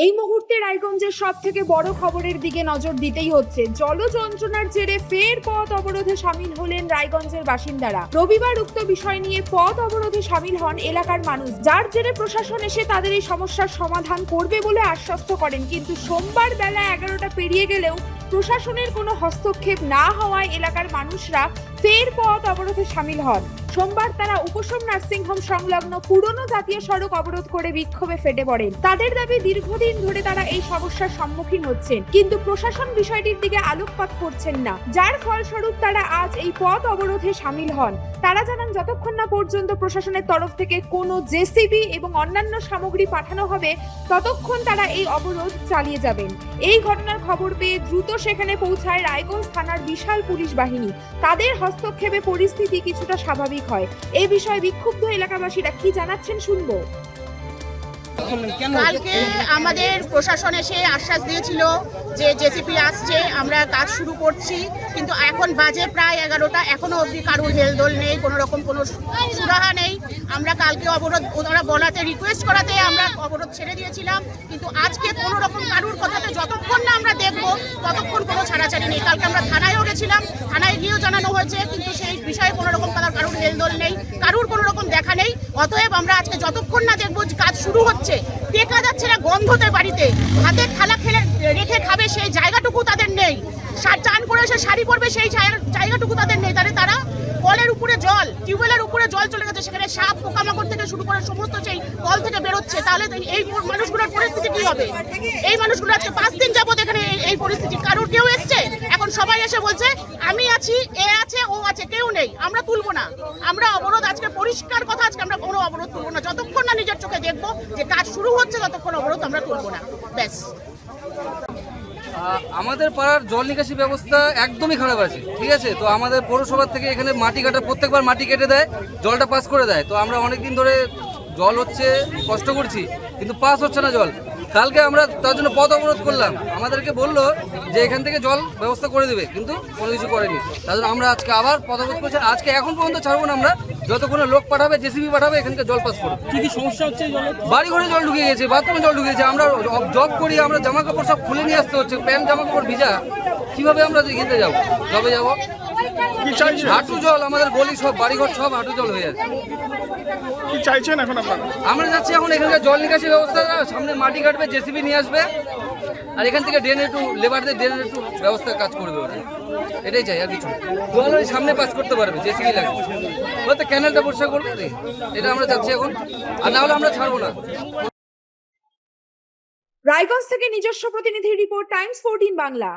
এই মুহূর্তে রায়গঞ্জের সব থেকে বড় খবরের দিকে নজর দিতেই হচ্ছে। জল যন্ত্রণার জেরে ফের পথ অবরোধে সামিল হলেন রায়গঞ্জের বাসিন্দারা। রবিবার উক্ত বিষয় নিয়ে পথ অবরোধে সামিল হন এলাকার মানুষ, যার জেরে প্রশাসন এসে তাদের এই সমস্যার সমাধান করবে বলে আশ্বস্ত করেন। কিন্তু সোমবার বেলা 11টা পেরিয়ে গেলেও প্রশাসনের কোনো হস্তক্ষেপ না হওয়ায় এলাকার মানুষরা ফের পথ অবরোধে সামিল হন। সোমবার তারা উপশম নার্সিংহোম সংলগ্ন পুরনো জাতীয় সড়ক অবরোধ করে বিক্ষোভে ফেটে পড়েন। তাদের দাবি, দীর্ঘদিন ধরে তারা এই সমস্যার সম্মুখীন হচ্ছেন, কিন্তু প্রশাসন বিষয়টির দিকে আলোকপাত করছেন না, যার ফলস্বরূপ তারা আজ এই পথ অবরোধে সামিল হন। তারা জানান, যতক্ষণ না পর্যন্ত প্রশাসনের তরফ থেকে কোনো জেসিবি এবং অন্যান্য সামগ্রী পাঠানো হবে, ততক্ষণ তারা এই অবরোধ চালিয়ে যাবেন। এই ঘটনার খবর পেয়ে দ্রুত সেখানে পৌঁছায় রায়গঞ্জ থানার বিশাল পুলিশ বাহিনী। তাদের হস্তক্ষেপে পরিস্থিতি কিছুটা স্বাভাবিক হয়। এই বিষয়ে বিক্ষুব্ধ এলাকাবাসীরা কি জানাচ্ছেন শুনবো। কালকে আমাদের প্রশাসন এসে আশ্বাস দিয়েছিল যে জেসিপি আসছে, আমরা কাজ শুরু করছি, কিন্তু এখন বাজে প্রায় 11টা, এখনো অবধি কারোর হেলদোল নেই, কোনো রকম কোনো সুরাহা নেই। আমরা কালকে অবরোধ ওরা বলাতে, রিকোয়েস্ট করাতে আমরা অবরোধ ছেড়ে দিয়েছিলাম, কিন্তু আজকে কোনো রকম কারুর কথাতে যতক্ষণ না আমরা দেখবো ততক্ষণ কোনো ছাড়াছাড়ি নেই। কালকে আমরা থানায়ও গেছিলাম, থানায় গিয়েও জানানো হয়েছে, কিন্তু সেই বিষয়ে কোনো রকম কারুর হেলদোল নেই, কারুর কোনো রকম দেখা নেই। অতএব আমরা আজকে যতক্ষণ না দেখবো কাজ শুরু হচ্ছে, দেখা যাচ্ছে না গন্ধতে বাড়িতে হাতে থালা ফেলে রেখে খাবে সেই জায়গাটুকু তাদের নেই, চান করে এসে শাড়ি পরবে সেই জায়গাটুকু তাদের নেই। তারা কলের উপরে জল, টিউবওয়েলের উপরে জল চলে গেছে, সেখানে সাপ পোকামাকড় থেকে শুরু করে সমস্ত সেই কল থেকে বেরোচ্ছে। তাহলে এই মানুষগুলোর পরিস্থিতি কি হবে? এই মানুষগুলো আজকে 5 দিন যাবত এখানে এই পরিস্থিতি। কারোর কেউ এসছে, এখন সবাই এসে বলছে আমি আছি, এ আছে, ও আছে, কেউ নেই, আমরা তুলবো না। আমরা অবরোধ আজকে পরিষ্কার কথা, আজকে আমরা কোনো অবরোধ তুলবো না যতক্ষণ না নিজের চোখে দেখবো যে কাজ শুরু হচ্ছে, ততক্ষণ অবরোধ আমরা তুলবো না। ব্যাস। আমাদের পাড়ার জল নিকাশি ব্যবস্থা একদমই খারাপ আছে, ঠিক আছে। তো আমাদের পৌরসভা থেকে এখানে মাটি কাটা, প্রত্যেকবার মাটি কেটে দেয়, জলটা পাস করে দেয়। তো আমরা অনেক দিন ধরে জল হচ্ছে, কষ্ট করছি, কিন্তু পাস হচ্ছে না জল। কালকে আমরা তার জন্য পথ অবরোধ করলাম, আমাদেরকে বললো যে এখান থেকে জল ব্যবস্থা করে দেবে, কিন্তু কোনো কিছু করেনি। তার জন্য আমরা আজকে আবার পথ অবরোধ করছি। আজকে এখন পর্যন্ত ছাড়বো না আমরা, যতক্ষণ লোক পাঠাবে, জেসিবি পাঠাবে, এখানকে জল পাস করবে। কি কি সমস্যা হচ্ছে? বাড়ি ঘরে জল ঢুকে গেছে, বাথরুমে জল ঢুকে গেছে। আমরা জব করি, আমরা জামা কাপড় সব খুলে নিয়ে আসতে হচ্ছে, প্যান্ট জামা কাপড় ভিজা, কিভাবে আমরা কিনতে যাবো, জবে যাবো? হাঁটু জল, আমাদের গলি সব বাড়িঘর সব হাঁটু জল হয়ে যাচ্ছে। কি চাইছেন এখন আপনারা? আমরা যাচ্ছি এখন এখানকার জল নিকাশি ব্যবস্থা, সামনে মাটি কাটবে, জেসিবি নিয়ে আসবে, আর এখান থেকে ড্রেনের একটু লেবারদের ড্রেনের একটু ব্যবস্থা কাজ করবে ওরা। এটাই চাই, আর কিছু জল ওই সামনে পাস করতে পারবে, জেসিবি লাগবে, হয়তো ক্যানেলটা পরিষ্কার করবে। এটা আমরা যাচ্ছি এখন, আর না হলে আমরা ছাড়বো না। রায়গঞ্জ থেকে নিজস্ব প্রতিনিধি রিপোর্ট, টাইমস 14 বাংলা।